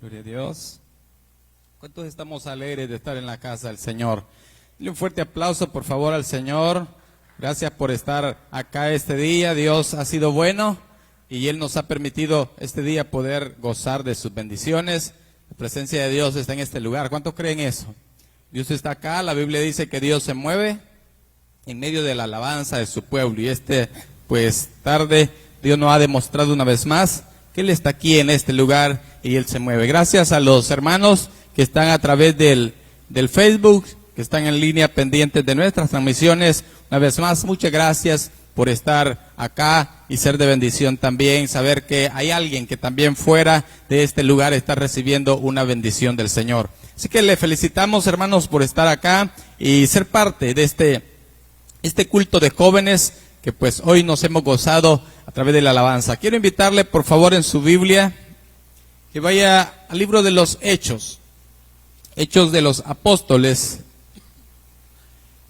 Gloria a Dios. ¿Cuántos estamos alegres de estar en la casa del Señor? Dile un fuerte aplauso, por favor, al Señor. Gracias por estar acá este día. Dios ha sido bueno y Él nos ha permitido este día poder gozar de sus bendiciones. La presencia de Dios está en este lugar. ¿Cuántos creen eso? Dios está acá. La Biblia dice que Dios se mueve en medio de la alabanza de su pueblo. Y tarde, Dios nos ha demostrado una vez más que Él está aquí en este lugar y Él se mueve. Gracias a los hermanos que están a través del Facebook, que están en línea pendientes de nuestras transmisiones. Una vez más, muchas gracias por estar acá y ser de bendición también. Saber que hay alguien que también fuera de este lugar está recibiendo una bendición del Señor. Así que le felicitamos, hermanos, por estar acá y ser parte de este culto de jóvenes que pues hoy nos hemos gozado a través de la alabanza. Quiero invitarle, por favor, en su Biblia, que vaya al libro de los Hechos de los Apóstoles,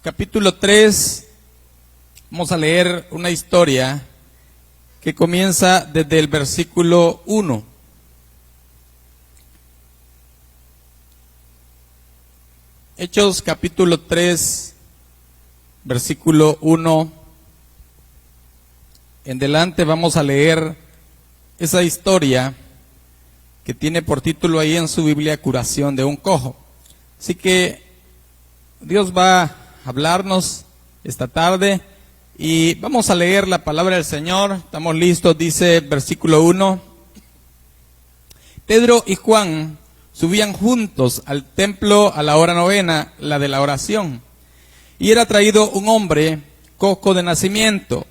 capítulo 3. Vamos a leer una historia que comienza desde el versículo 1. Hechos capítulo 3, versículo 1. En delante vamos a leer esa historia que tiene por título ahí en su Biblia, Curación de un cojo. Así que Dios va a hablarnos esta tarde y vamos a leer la palabra del Señor. Estamos listos, dice versículo 1. Pedro y Juan subían juntos al templo a la hora novena, la de la oración, y era traído un hombre cojo de nacimiento,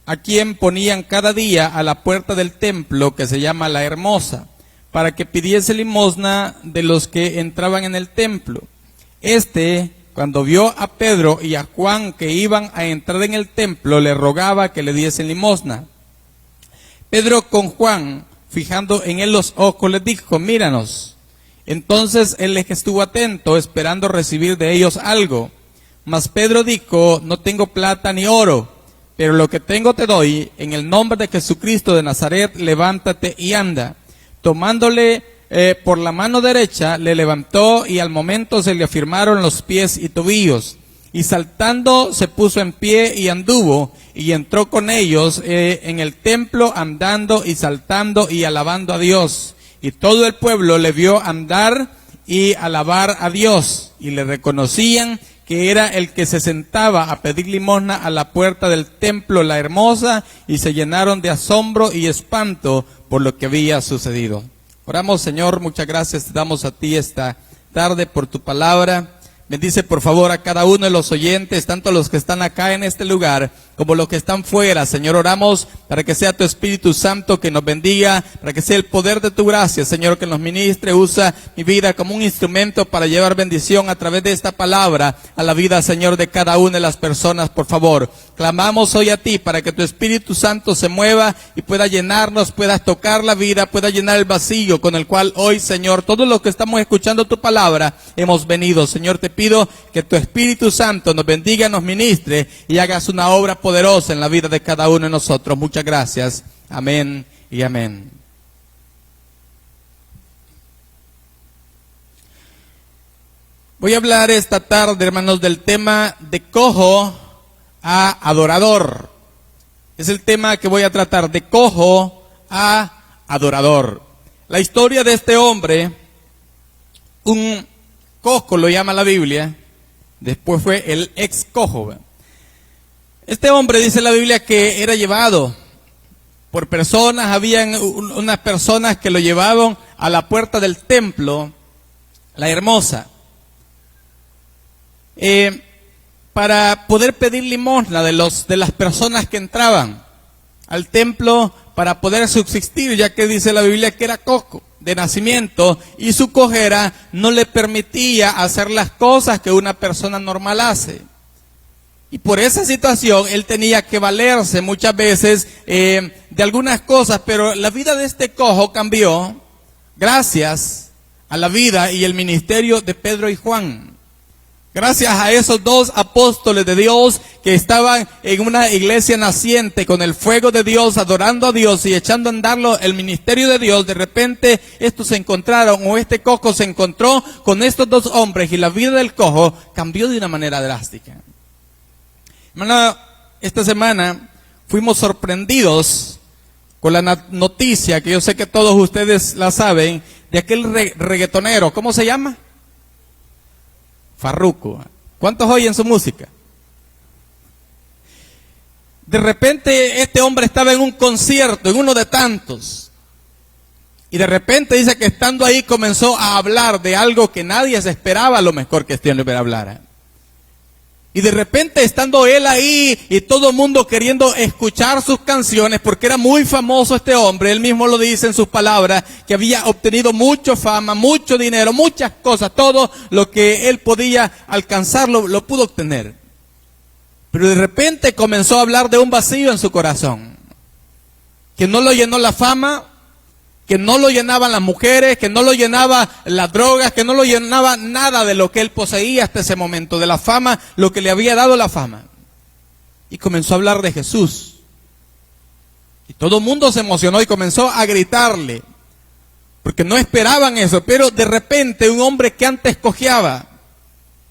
a quien ponían cada día a la puerta del templo, que se llama La Hermosa, para que pidiese limosna de los que entraban en el templo. Cuando vio a Pedro y a Juan que iban a entrar en el templo, le rogaba que le diesen limosna. Pedro con Juan, fijando en él los ojos, les dijo: míranos. Entonces él les estuvo atento, esperando recibir de ellos algo. Mas Pedro dijo: no tengo plata ni oro, pero lo que tengo te doy. En el nombre de Jesucristo de Nazaret, levántate y anda. Tomándole por la mano derecha, le levantó, y al momento se le afirmaron los pies y tobillos. Y saltando se puso en pie y anduvo, y entró con ellos en el templo, andando y saltando y alabando a Dios. Y todo el pueblo le vio andar y alabar a Dios, y le reconocían que era el que se sentaba a pedir limosna a la puerta del templo La Hermosa, y se llenaron de asombro y espanto por lo que había sucedido. Oramos. Señor, muchas gracias te damos a ti esta tarde por tu palabra. Bendice por favor a cada uno de los oyentes, tanto los que están acá en este lugar como los que están fuera. Señor, oramos para que sea tu Espíritu Santo que nos bendiga, para que sea el poder de tu gracia, Señor, que nos ministre. Usa mi vida como un instrumento para llevar bendición a través de esta palabra a la vida, Señor, de cada una de las personas, por favor. Clamamos hoy a ti para que tu Espíritu Santo se mueva y pueda llenarnos, pueda tocar la vida, pueda llenar el vacío con el cual hoy, Señor, todos los que estamos escuchando tu palabra hemos venido. Señor, te pido que tu Espíritu Santo nos bendiga, nos ministre y hagas una obra poderosa en la vida de cada uno de nosotros. Muchas gracias. Amén y amén. Voy a hablar esta tarde, hermanos, del tema de cojo a adorador. Es el tema que voy a tratar, de cojo a adorador. La historia de este hombre, un cojo lo llama la Biblia, después fue el ex cojo. Este hombre, dice la Biblia, que era llevado por personas. Habían unas personas que lo llevaban a la puerta del templo, La Hermosa, para poder pedir limosna de las personas que entraban al templo para poder subsistir, ya que dice la Biblia que era cojo de nacimiento y su cojera no le permitía hacer las cosas que una persona normal hace. Y por esa situación él tenía que valerse muchas veces de algunas cosas, pero la vida de este cojo cambió gracias a la vida y el ministerio de Pedro y Juan. Gracias a esos dos apóstoles de Dios que estaban en una iglesia naciente con el fuego de Dios, adorando a Dios y echando a andar el ministerio de Dios, de repente estos se encontraron, o este cojo se encontró con estos dos hombres, y la vida del cojo cambió de una manera drástica. Hermano, esta semana fuimos sorprendidos con la noticia, que yo sé que todos ustedes la saben, de aquel reggaetonero. ¿Cómo se llama? Farruko. ¿Cuántos oyen su música? De repente este hombre estaba en un concierto, en uno de tantos, y de repente dice que estando ahí comenzó a hablar de algo que nadie se esperaba a lo mejor que este hombre hablara. Y de repente estando él ahí y todo el mundo queriendo escuchar sus canciones, porque era muy famoso este hombre, él mismo lo dice en sus palabras, que había obtenido mucha fama, mucho dinero, muchas cosas, todo lo que él podía alcanzar lo pudo obtener. Pero de repente comenzó a hablar de un vacío en su corazón, que no lo llenó la fama, que no lo llenaban las mujeres, que no lo llenaba las drogas, que no lo llenaba nada de lo que él poseía hasta ese momento, de la fama, lo que le había dado la fama. Y comenzó a hablar de Jesús. Y todo el mundo se emocionó y comenzó a gritarle, porque no esperaban eso. Pero de repente un hombre que antes cojeaba,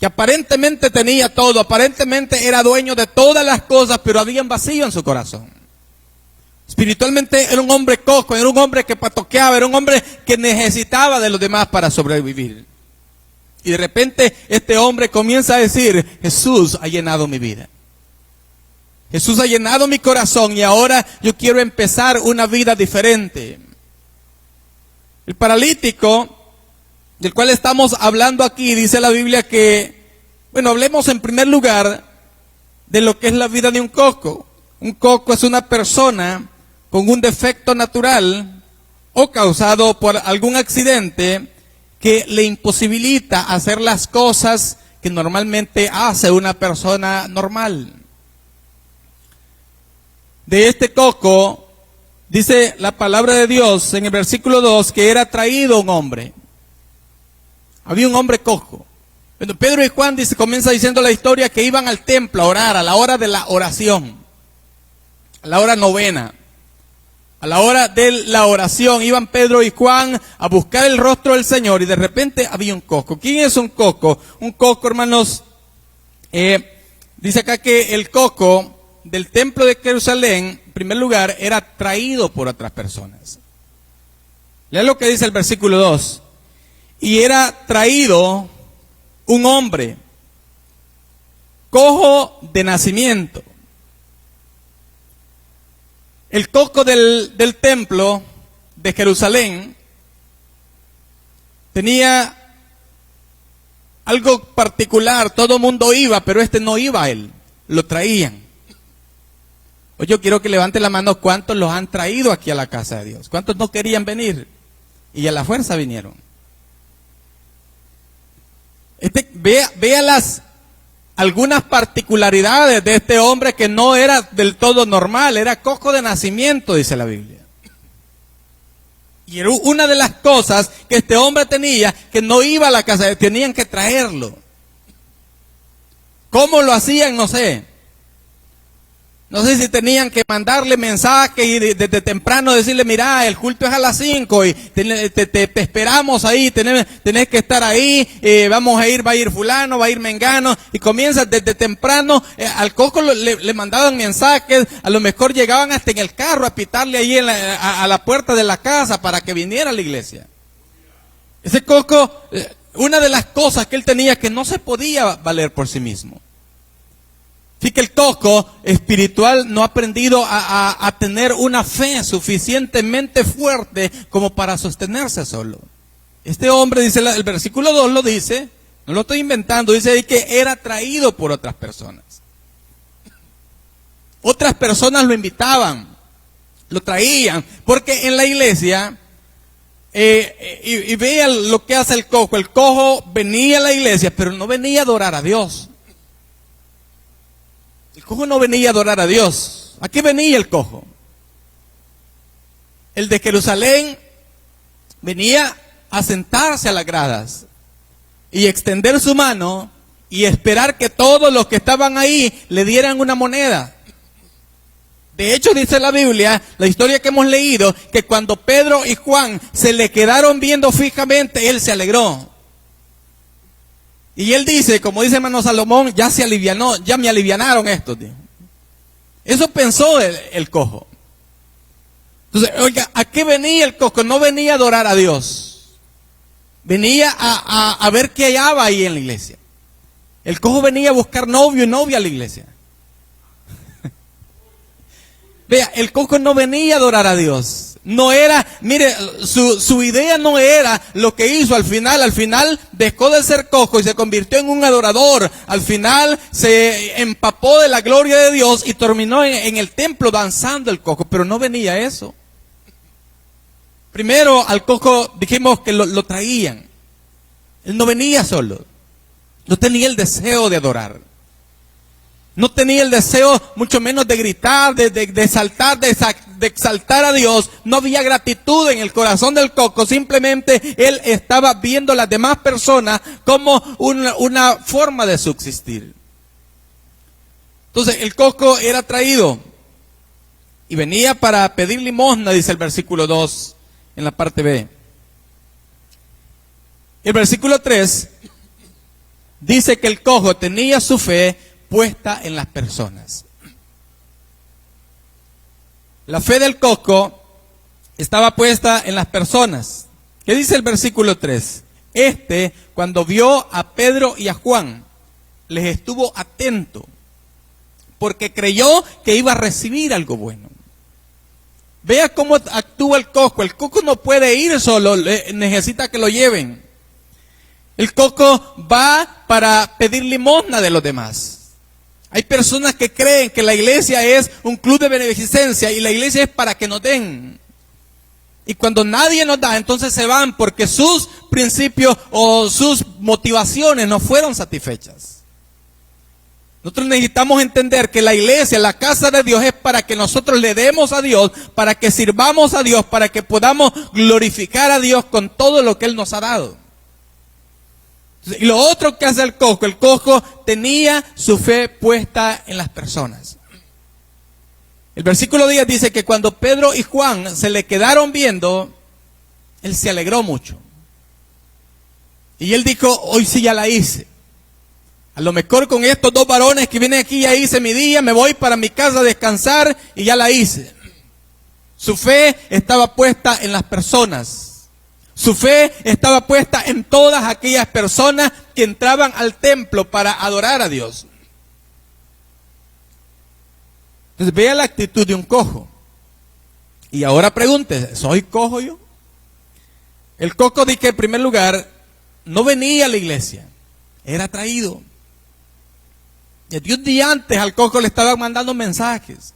que aparentemente tenía todo, aparentemente era dueño de todas las cosas, pero había un vacío en su corazón. Espiritualmente era un hombre cojo, era un hombre que patoqueaba, era un hombre que necesitaba de los demás para sobrevivir. Y de repente este hombre comienza a decir: Jesús ha llenado mi vida. Jesús ha llenado mi corazón y ahora yo quiero empezar una vida diferente. El paralítico, del cual estamos hablando aquí, dice la Biblia que, bueno, hablemos en primer lugar de lo que es la vida de un cojo. Un cojo es una persona con un defecto natural o causado por algún accidente que le imposibilita hacer las cosas que normalmente hace una persona normal. De este cojo, dice la palabra de Dios en el versículo 2, que era traído un hombre. Había un hombre cojo. Bueno, Pedro y Juan comienza diciendo la historia que iban al templo a orar a la hora de la oración, a la hora novena. A la hora de la oración iban Pedro y Juan a buscar el rostro del Señor, y de repente había un cojo. ¿Quién es un cojo? Un cojo, hermanos, dice acá que el cojo del templo de Jerusalén, en primer lugar, era traído por otras personas. Lea lo que dice el versículo 2. Y era traído un hombre cojo de nacimiento. El cojo del templo de Jerusalén tenía algo particular. Todo el mundo iba, pero este no iba a él, lo traían. Hoy yo quiero que levante la mano cuántos los han traído aquí a la casa de Dios. ¿Cuántos no querían venir y a la fuerza vinieron? Vea algunas particularidades de este hombre que no era del todo normal, era cojo de nacimiento, dice la Biblia. Y era una de las cosas que este hombre tenía, que no iba a la casa, tenían que traerlo. ¿Cómo lo hacían? No sé. No sé si tenían que mandarle mensajes y desde temprano decirle: mira, el culto es a las 5 y te esperamos ahí, tenés que estar ahí, va a ir fulano, va a ir mengano, y comienza desde temprano. Al cojo le mandaban mensajes, a lo mejor llegaban hasta en el carro a pitarle ahí a la puerta de la casa para que viniera a la iglesia. Ese cojo, una de las cosas que él tenía, que no se podía valer por sí mismo. Así que el cojo espiritual no ha aprendido a tener una fe suficientemente fuerte como para sostenerse solo. Este hombre, dice el versículo 2 lo dice, no lo estoy inventando, dice ahí que era traído por otras personas. Otras personas lo invitaban, lo traían, porque en la iglesia, y vean lo que hace el cojo venía a la iglesia, pero no venía a adorar a Dios. El cojo no venía a adorar a Dios. ¿A qué venía el cojo? El de Jerusalén venía a sentarse a las gradas y extender su mano y esperar que todos los que estaban ahí le dieran una moneda. De hecho, dice la Biblia, la historia que hemos leído, que cuando Pedro y Juan se le quedaron viendo fijamente, él se alegró. Y él dice, como dice hermano Salomón, ya se alivianó, ya me alivianaron estos, tío. Eso pensó el cojo. Entonces, oiga, ¿a qué venía el cojo? No venía a adorar a Dios. Venía a ver qué hallaba ahí en la iglesia. El cojo venía a buscar novio y novia a la iglesia. Vea, el cojo no venía a adorar a Dios. No era, mire, su idea no era lo que hizo al final dejó de ser cojo y se convirtió en un adorador. Al final se empapó de la gloria de Dios y terminó en el templo danzando el cojo, pero no venía eso. Primero al cojo dijimos que lo traían. Él no venía solo. No tenía el deseo de adorar. No tenía el deseo, mucho menos de gritar, de saltar, de exaltar a Dios. No había gratitud en el corazón del cojo. Simplemente él estaba viendo a las demás personas como una forma de subsistir. Entonces el cojo era traído y venía para pedir limosna, dice el versículo 2 en la parte B. El versículo 3 dice que el cojo tenía su fe puesta en las personas. La fe del cojo estaba puesta en las personas. ¿Qué dice el versículo 3? Cuando vio a Pedro y a Juan, les estuvo atento, porque creyó que iba a recibir algo bueno. Vea cómo actúa el cojo. El cojo no puede ir solo, necesita que lo lleven. El cojo va para pedir limosna de los demás. Hay personas que creen que la iglesia es un club de beneficencia y la iglesia es para que nos den. Y cuando nadie nos da, entonces se van porque sus principios o sus motivaciones no fueron satisfechas. Nosotros necesitamos entender que la iglesia, la casa de Dios, es para que nosotros le demos a Dios, para que sirvamos a Dios, para que podamos glorificar a Dios con todo lo que Él nos ha dado. Y lo otro que hace el cojo tenía su fe puesta en las personas. El versículo 10 dice que cuando Pedro y Juan se le quedaron viendo, él se alegró mucho. Y él dijo, hoy sí ya la hice. A lo mejor con estos dos varones que vienen aquí ya hice mi día, me voy para mi casa a descansar y ya la hice. Su fe estaba puesta en las personas. Su fe estaba puesta en todas aquellas personas que entraban al templo para adorar a Dios. Entonces vea la actitud de un cojo. Y ahora pregúntese, ¿soy cojo yo? El cojo dice que en primer lugar no venía a la iglesia, era traído. Y un día antes al cojo le estaban mandando mensajes.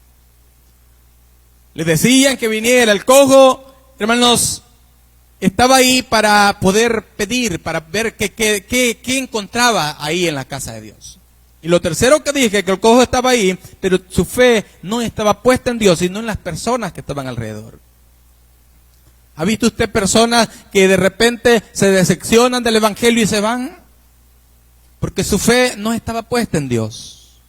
Le decían que viniera. El cojo, hermanos, estaba ahí para poder pedir, para ver qué encontraba ahí en la casa de Dios. Y lo tercero que dije, que el cojo estaba ahí, pero su fe no estaba puesta en Dios, sino en las personas que estaban alrededor. ¿Ha visto usted personas que de repente se decepcionan del evangelio y se van? Porque su fe no estaba puesta en Dios.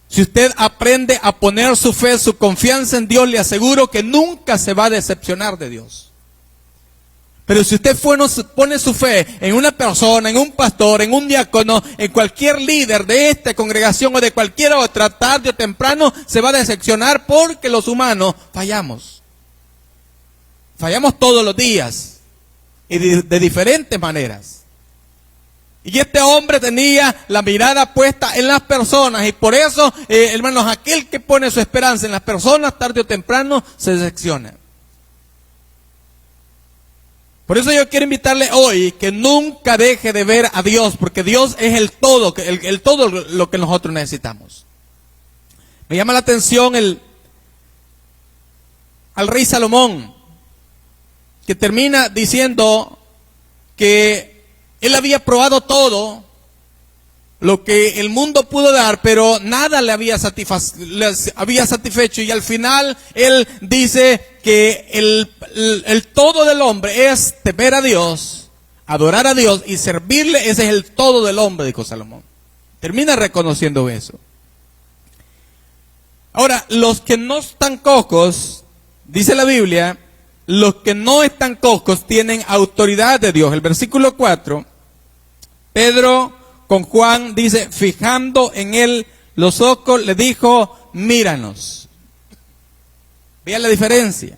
Si usted aprende a poner su fe, su confianza en Dios, le aseguro que nunca se va a decepcionar de Dios. Pero si usted pone su fe en una persona, en un pastor, en un diácono, en cualquier líder de esta congregación o de cualquier otra, tarde o temprano se va a decepcionar porque los humanos fallamos. Fallamos todos los días y de diferentes maneras. Y este hombre tenía la mirada puesta en las personas y por eso, hermanos, aquel que pone su esperanza en las personas, tarde o temprano se decepciona. Por eso yo quiero invitarle hoy que nunca deje de ver a Dios, porque Dios es el todo lo que nosotros necesitamos. Me llama la atención al rey Salomón, que termina diciendo que él había probado todo lo que el mundo pudo dar, pero nada le había satisfecho, y al final él dice que el todo del hombre es temer a Dios, adorar a Dios y servirle, ese es el todo del hombre, dijo Salomón. Termina reconociendo eso. Ahora, los que no están cojos, dice la Biblia, los que no están cojos tienen autoridad de Dios. El versículo 4, Pedro con Juan dice, fijando en él los ojos, le dijo, míranos. Vean la diferencia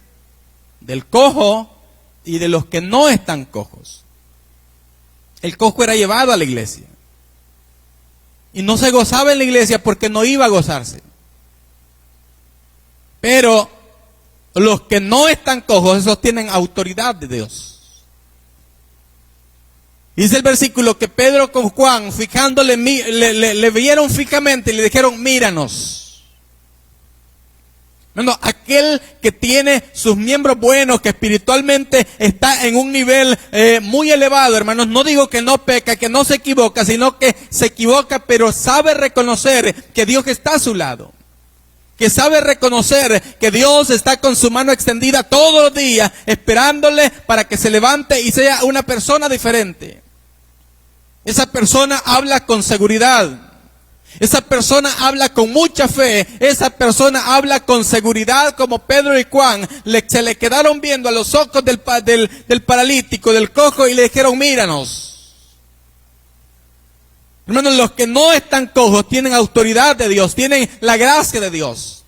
del cojo y de los que no están cojos. El cojo era llevado a la iglesia. Y no se gozaba en la iglesia porque no iba a gozarse. Pero los que no están cojos, esos tienen autoridad de Dios. Dice el versículo que Pedro con Juan, fijándole, le vieron fijamente y le dijeron, míranos. Bueno, aquel que tiene sus miembros buenos, que espiritualmente está en un nivel muy elevado, hermanos, no digo que no peca, que no se equivoca, sino que se equivoca, pero sabe reconocer que Dios está a su lado. Que sabe reconocer que Dios está con su mano extendida todos los días, esperándole para que se levante y sea una persona diferente. Esa persona habla con seguridad. Esa persona habla con mucha fe, esa persona habla con seguridad, como Pedro y Juan se le quedaron viendo a los ojos del paralítico, del cojo, y le dijeron, míranos. Hermanos, los que no están cojos tienen autoridad de Dios, tienen la gracia de Dios.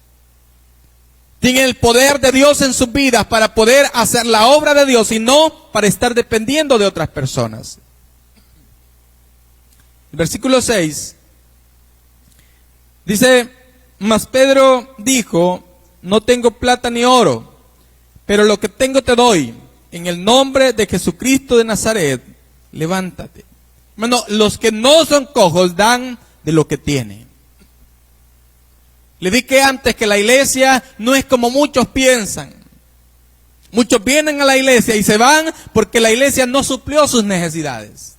Tienen el poder de Dios en sus vidas para poder hacer la obra de Dios y no para estar dependiendo de otras personas. El versículo 6 dice, mas Pedro dijo, no tengo plata ni oro, pero lo que tengo te doy. En el nombre de Jesucristo de Nazaret, levántate. Bueno, los que no son cojos dan de lo que tienen. Le dije antes que la iglesia no es como muchos piensan. Muchos vienen a la iglesia y se van porque la iglesia no suplió sus necesidades.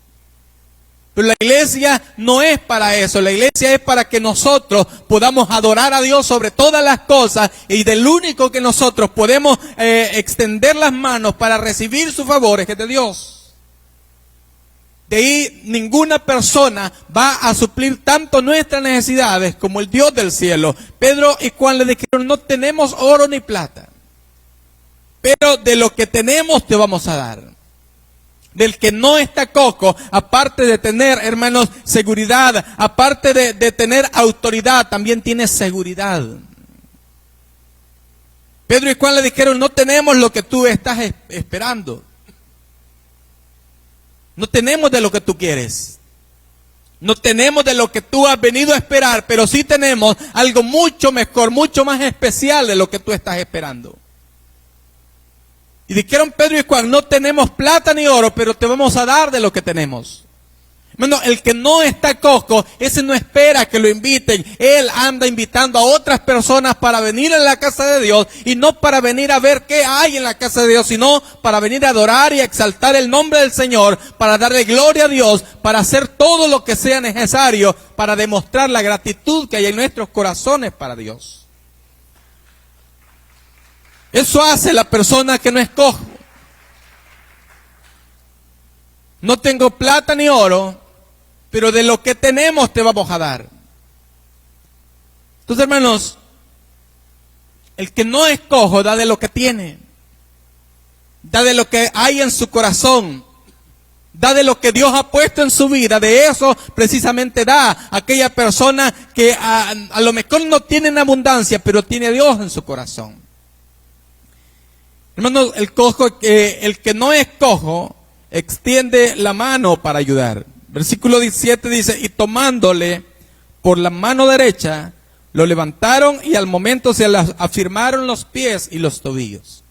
Pero la iglesia no es para eso, la iglesia es para que nosotros podamos adorar a Dios sobre todas las cosas, y del único que nosotros podemos extender las manos para recibir sus favores es de Dios. De ahí ninguna persona va a suplir tanto nuestras necesidades como el Dios del cielo. Pedro y Juan le dijeron, no tenemos oro ni plata, pero de lo que tenemos te vamos a dar. Del que no está cojo, aparte de tener, hermanos, seguridad, aparte de tener autoridad, también tiene seguridad. Pedro y Juan le dijeron, no tenemos lo que tú estás esperando. No tenemos de lo que tú quieres. No tenemos de lo que tú has venido a esperar, pero sí tenemos algo mucho mejor, mucho más especial de lo que tú estás esperando. Y dijeron Pedro y Juan, no tenemos plata ni oro, pero te vamos a dar de lo que tenemos. Bueno, el que no está cojo, ese no espera que lo inviten. Él anda invitando a otras personas para venir a la casa de Dios, y no para venir a ver qué hay en la casa de Dios, sino para venir a adorar y a exaltar el nombre del Señor, para darle gloria a Dios, para hacer todo lo que sea necesario, para demostrar la gratitud que hay en nuestros corazones para Dios. Eso hace la persona que no es cojo. No tengo plata ni oro, pero de lo que tenemos te vamos a dar. Entonces, hermanos, el que no es cojo da de lo que tiene. Da de lo que hay en su corazón. Da de lo que Dios ha puesto en su vida. De eso precisamente da aquella persona que a lo mejor no tiene en abundancia, pero tiene a Dios en su corazón. Hermanos, el que no es cojo, extiende la mano para ayudar. Versículo 17 dice, y tomándole por la mano derecha, lo levantaron y al momento se le afirmaron los pies y los tobillos.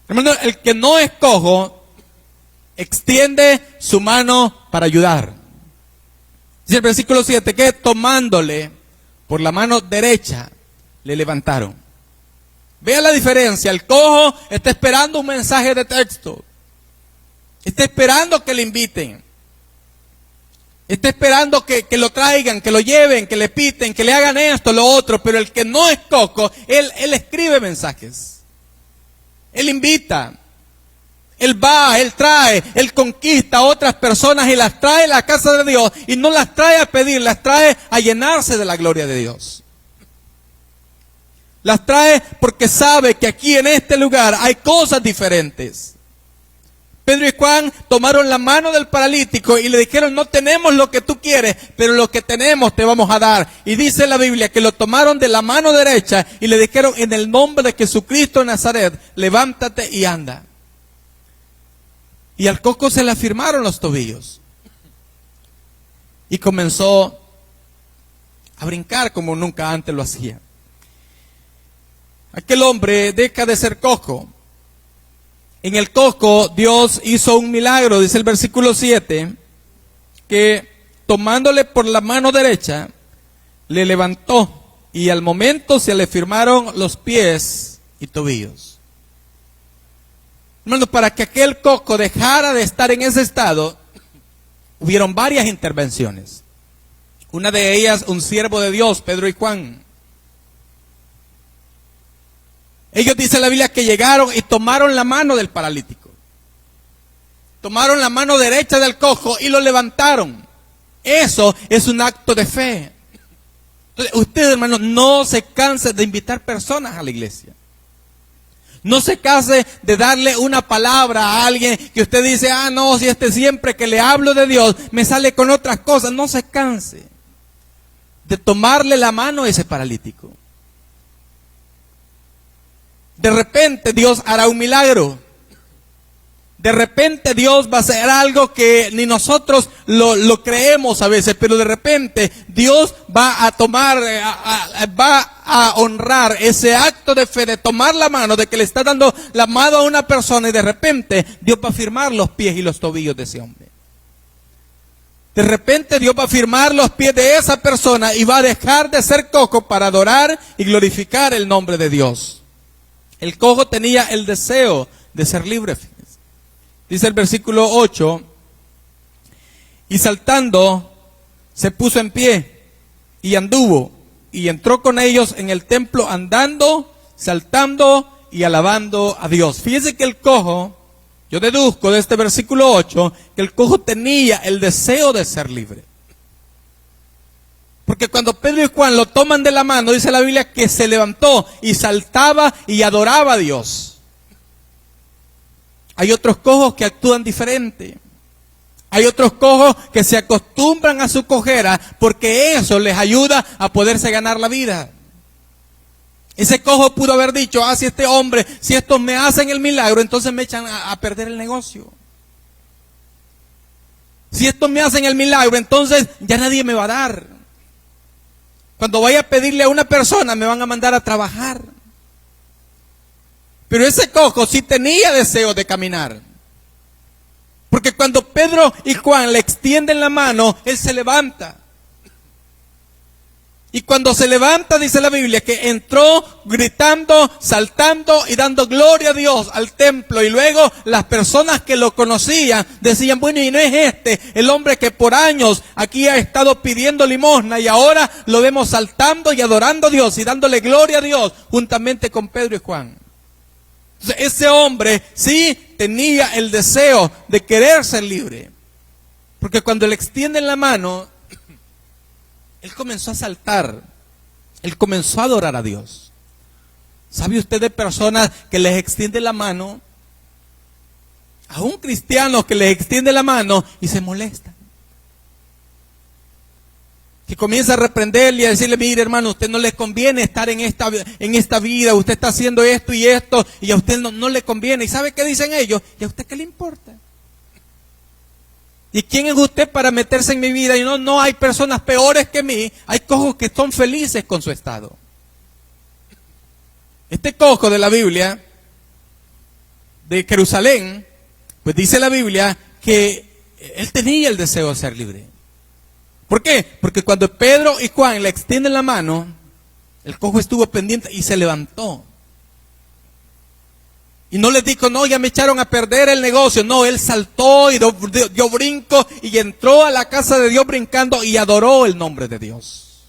Hermanos, el que no es cojo, extiende su mano para ayudar. Dice el versículo 7, que tomándole por la mano derecha, le levantaron. Vea la diferencia, el cojo está esperando un mensaje de texto. Está esperando que le inviten. Está esperando que lo traigan, que lo lleven, que le piten, que le hagan esto, lo otro. Pero el que no es cojo, él escribe mensajes. Él invita. Él va, Él trae, Él conquista a otras personas y las trae a la casa de Dios. Y no las trae a pedir, las trae a llenarse de la gloria de Dios. Las trae porque sabe que aquí en este lugar hay cosas diferentes. Pedro y Juan tomaron la mano del paralítico y le dijeron: no tenemos lo que tú quieres, pero lo que tenemos te vamos a dar. Y dice la Biblia que lo tomaron de la mano derecha y le dijeron: en el nombre de Jesucristo de Nazaret, levántate y anda. Y al coco se le afirmaron los tobillos. Y comenzó a brincar como nunca antes lo hacía. Aquel hombre deja de ser cojo. En el cojo Dios hizo un milagro, dice el versículo 7, que tomándole por la mano derecha, le levantó y al momento se le firmaron los pies y tobillos. Hermanos, para que aquel cojo dejara de estar en ese estado, hubieron varias intervenciones. Una de ellas, un siervo de Dios, Pedro y Juan. Ellos, dice la Biblia, que llegaron y tomaron la mano del paralítico. Tomaron la mano derecha del cojo y lo levantaron. Eso es un acto de fe. Entonces, usted, hermano, no se canse de invitar personas a la iglesia. No se canse de darle una palabra a alguien que usted dice: ah, no, si siempre que le hablo de Dios me sale con otras cosas. No se canse de tomarle la mano a ese paralítico. De repente Dios hará un milagro. De repente Dios va a hacer algo que ni nosotros lo creemos a veces, pero de repente Dios va a tomar, va a honrar ese acto de fe, de tomar la mano, de que le está dando la mano a una persona, y de repente Dios va a firmar los pies y los tobillos de ese hombre. De repente Dios va a firmar los pies de esa persona y va a dejar de ser cojo para adorar y glorificar el nombre de Dios. El cojo tenía el deseo de ser libre. Dice el versículo 8, y saltando se puso en pie y anduvo y entró con ellos en el templo andando, saltando y alabando a Dios. Fíjense que el cojo, yo deduzco de este versículo 8, que el cojo tenía el deseo de ser libre. Porque cuando Pedro y Juan lo toman de la mano, dice la Biblia que se levantó y saltaba y adoraba a Dios. Hay otros cojos que actúan diferente. Hay otros cojos que se acostumbran a su cojera porque eso les ayuda a poderse ganar la vida. Ese cojo pudo haber dicho: ah, si este hombre, si estos me hacen el milagro, entonces me echan a perder el negocio. Si estos me hacen el milagro, entonces ya nadie me va a dar. Cuando vaya a pedirle a una persona, me van a mandar a trabajar. Pero ese cojo sí tenía deseo de caminar. Porque cuando Pedro y Juan le extienden la mano, él se levanta. Y cuando se levanta, dice la Biblia, que entró gritando, saltando y dando gloria a Dios al templo. Y luego las personas que lo conocían decían: bueno, y no es este el hombre que por años aquí ha estado pidiendo limosna, y ahora lo vemos saltando y adorando a Dios y dándole gloria a Dios juntamente con Pedro y Juan. Entonces, ese hombre sí tenía el deseo de querer ser libre. Porque cuando le extienden la mano, él comenzó a saltar. Él comenzó a adorar a Dios. ¿Sabe usted de personas que les extiende la mano? A un cristiano que les extiende la mano y se molesta. Que comienza a reprenderle y a decirle: mire, hermano, a usted no le conviene estar en esta vida, usted está haciendo esto y esto, y a usted no le conviene. ¿Y sabe qué dicen ellos? ¿Y a usted qué le importa? ¿Y quién es usted para meterse en mi vida? Y no hay personas peores que mí. Hay cojos que son felices con su estado. Este cojo de la Biblia, de Jerusalén, pues dice la Biblia que él tenía el deseo de ser libre. ¿Por qué? Porque cuando Pedro y Juan le extienden la mano, el cojo estuvo pendiente y se levantó. Y no les dijo: no, ya me echaron a perder el negocio. No, él saltó y dio brinco y entró a la casa de Dios brincando y adoró el nombre de Dios.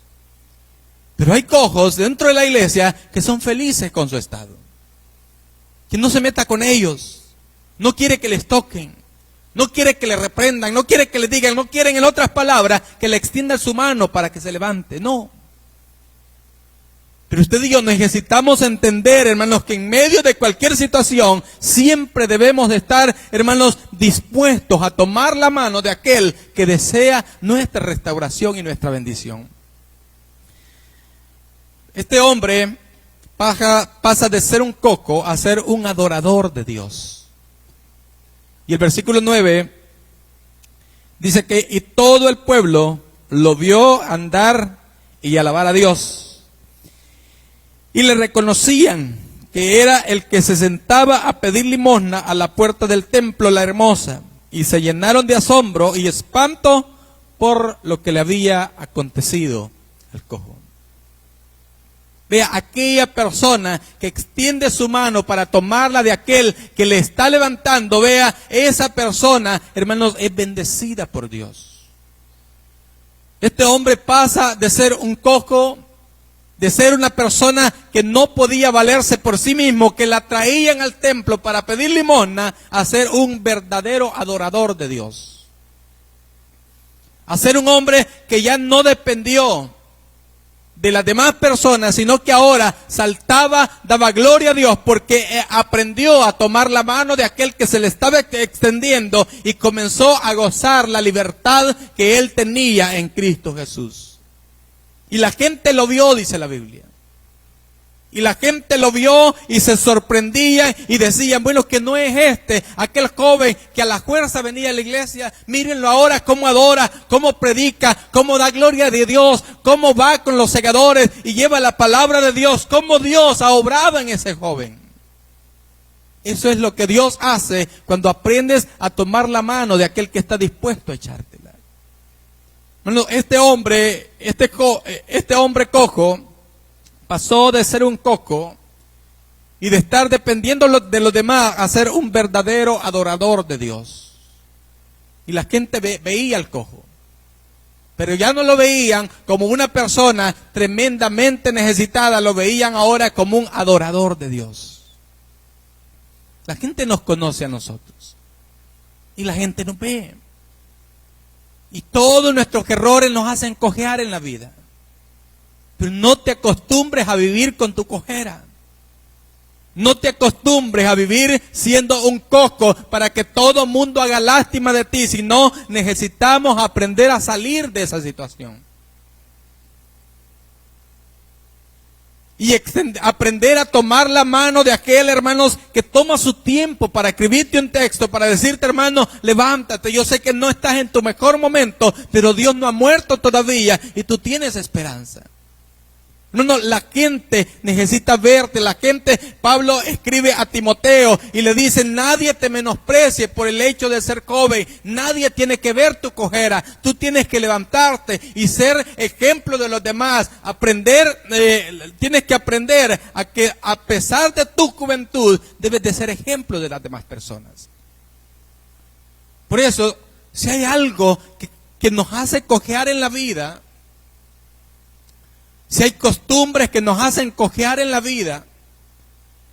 Pero hay cojos dentro de la iglesia que son felices con su estado. Que no se meta con ellos. no quiere que les toquen, no quiere que le reprendan, no quiere que le digan, no quieren, en otras palabras, que le extienda su mano para que se levante, no. Pero usted y yo necesitamos entender, hermanos, que en medio de cualquier situación siempre debemos de estar, hermanos, dispuestos a tomar la mano de aquel que desea nuestra restauración y nuestra bendición. Este hombre pasa de ser un coco a ser un adorador de Dios. Y el versículo 9 dice que y todo el pueblo lo vio andar y alabar a Dios. Y le reconocían que era el que se sentaba a pedir limosna a la puerta del templo, la hermosa. Y se llenaron de asombro y espanto por lo que le había acontecido al cojo. Vea, aquella persona que extiende su mano para tomarla de aquel que le está levantando, vea, esa persona, hermanos, es bendecida por Dios. Este hombre pasa de ser un cojo, de ser una persona que no podía valerse por sí mismo, que la traían al templo para pedir limosna, a ser un verdadero adorador de Dios. A ser un hombre que ya no dependió de las demás personas, sino que ahora saltaba, daba gloria a Dios, porque aprendió a tomar la mano de aquel que se le estaba extendiendo y comenzó a gozar la libertad que él tenía en Cristo Jesús. Y la gente lo vio, dice la Biblia. Y la gente lo vio y se sorprendía y decían, bueno, que no es aquel joven que a la fuerza venía a la iglesia. Mírenlo ahora cómo adora, cómo predica, cómo da gloria de Dios, cómo va con los segadores y lleva la palabra de Dios, cómo Dios ha obrado en ese joven. Eso es lo que Dios hace cuando aprendes a tomar la mano de aquel que está dispuesto a echártela. Bueno, este hombre cojo pasó de ser un coco y de estar dependiendo de los demás a ser un verdadero adorador de Dios. Y la gente veía al cojo, pero ya no lo veían como una persona tremendamente necesitada, lo veían ahora como un adorador de Dios. La gente nos conoce a nosotros y la gente nos ve. Y todos nuestros errores nos hacen cojear en la vida. Pero no te acostumbres a vivir con tu cojera. No te acostumbres a vivir siendo un coco para que todo mundo haga lástima de ti, sino necesitamos aprender a salir de esa situación. Y aprender a tomar la mano de aquel, hermanos, que toma su tiempo para escribirte un texto, para decirte, hermano, levántate. Yo sé que no estás en tu mejor momento, pero Dios no ha muerto todavía y tú tienes esperanza. No, la gente necesita verte, la gente, Pablo escribe a Timoteo y le dice, nadie te menosprecie por el hecho de ser joven, nadie tiene que ver tu cojera, tú tienes que levantarte y ser ejemplo de los demás, tienes que aprender a que a pesar de tu juventud, debes de ser ejemplo de las demás personas. Por eso, si hay algo que nos hace cojear en la vida, si hay costumbres que nos hacen cojear en la vida,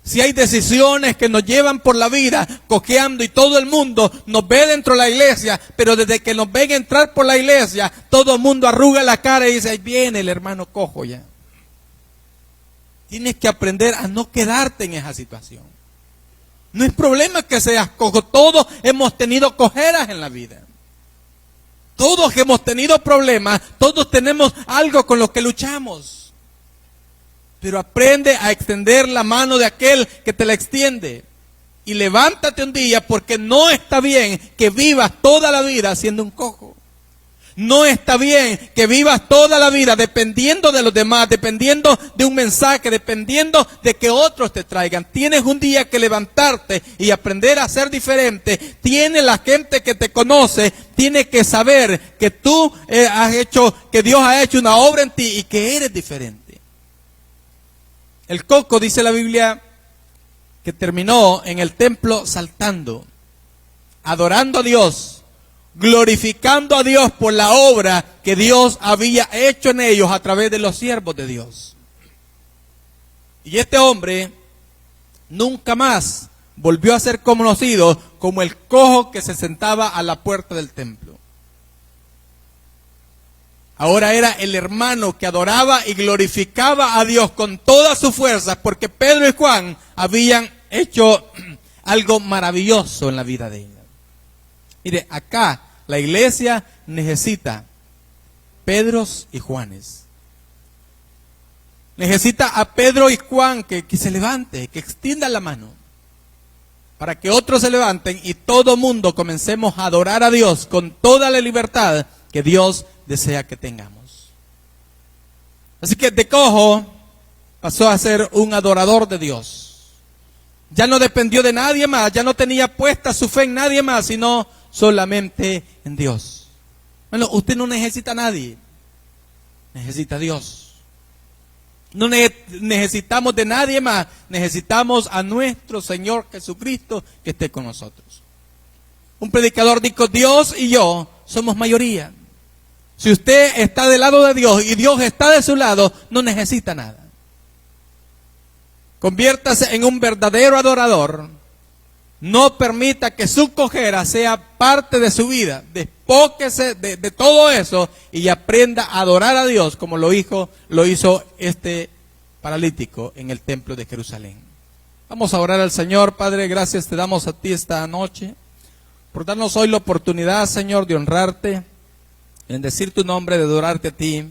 si hay decisiones que nos llevan por la vida cojeando y todo el mundo nos ve dentro de la iglesia, pero desde que nos ven entrar por la iglesia, todo el mundo arruga la cara y dice, ahí viene el hermano cojo ya. Tienes que aprender a no quedarte en esa situación. No es problema que seas cojo, todos hemos tenido cojeras en la vida. Todos hemos tenido problemas, todos tenemos algo con lo que luchamos. Pero aprende a extender la mano de aquel que te la extiende. Y levántate un día, porque no está bien que vivas toda la vida siendo un cojo. No está bien que vivas toda la vida dependiendo de los demás, dependiendo de un mensaje, dependiendo de que otros te traigan. Tienes un día que levantarte y aprender a ser diferente. Tiene la gente que te conoce, tiene que saber que tú que Dios ha hecho una obra en ti y que eres diferente. El coco, dice la Biblia, que terminó en el templo saltando, adorando a Dios, glorificando a Dios por la obra que Dios había hecho en ellos a través de los siervos de Dios. Y este hombre nunca más volvió a ser conocido como el cojo que se sentaba a la puerta del templo. Ahora era el hermano que adoraba y glorificaba a Dios con todas sus fuerzas, porque Pedro y Juan habían hecho algo maravilloso en la vida de él. Mire, acá la iglesia necesita Pedros y Juanes. Necesita a Pedro y Juan que se levante, que extienda la mano, para que otros se levanten y todo mundo comencemos a adorar a Dios con toda la libertad que Dios desea que tengamos. Así que de cojo pasó a ser un adorador de Dios. Ya no dependió de nadie más, ya no tenía puesta su fe en nadie más, sino solamente en Dios. Bueno, usted no necesita a nadie, necesita a Dios. No necesitamos de nadie más, necesitamos a nuestro Señor Jesucristo que esté con nosotros. Un predicador dijo, Dios y yo somos mayoría. Si usted está del lado de Dios y Dios está de su lado, no necesita nada. Conviértase en un verdadero adorador. No permita que su cojera sea parte de su vida. Despóquese de todo eso y aprenda a adorar a Dios como lo hizo este paralítico en el templo de Jerusalén. Vamos a orar al Señor. Padre, gracias te damos a ti esta noche por darnos hoy la oportunidad, Señor, de honrarte, en decir tu nombre, de adorarte a ti.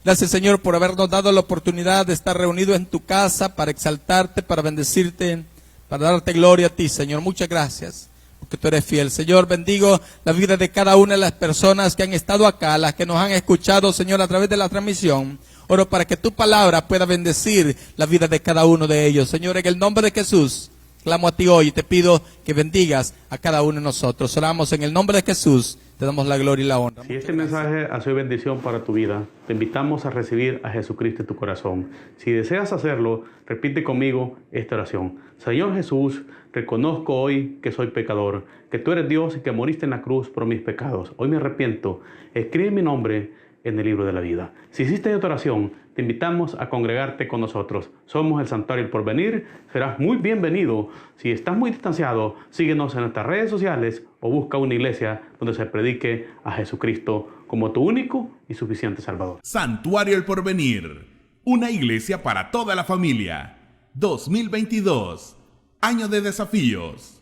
Gracias, Señor, por habernos dado la oportunidad de estar reunidos en tu casa para exaltarte, para bendecirte, para darte gloria a ti, Señor. Muchas gracias, porque tú eres fiel. Señor, bendigo la vida de cada una de las personas que han estado acá, las que nos han escuchado, Señor, a través de la transmisión. Oro para que tu palabra pueda bendecir la vida de cada uno de ellos. Señor, en el nombre de Jesús, clamo a ti hoy y te pido que bendigas a cada uno de nosotros. Oramos en el nombre de Jesús, te damos la gloria y la honra. Si este mensaje ha sido bendición para tu vida, te invitamos a recibir a Jesucristo en tu corazón. Si deseas hacerlo, repite conmigo esta oración. Señor Jesús, reconozco hoy que soy pecador, que tú eres Dios y que moriste en la cruz por mis pecados. Hoy me arrepiento. Escribe mi nombre en el libro de la vida. Si hiciste esta oración, te invitamos a congregarte con nosotros. Somos el Santuario El Porvenir. Serás muy bienvenido. Si estás muy distanciado, síguenos en nuestras redes sociales o busca una iglesia donde se predique a Jesucristo como tu único y suficiente Salvador. Santuario El Porvenir, una iglesia para toda la familia. 2022, año de desafíos.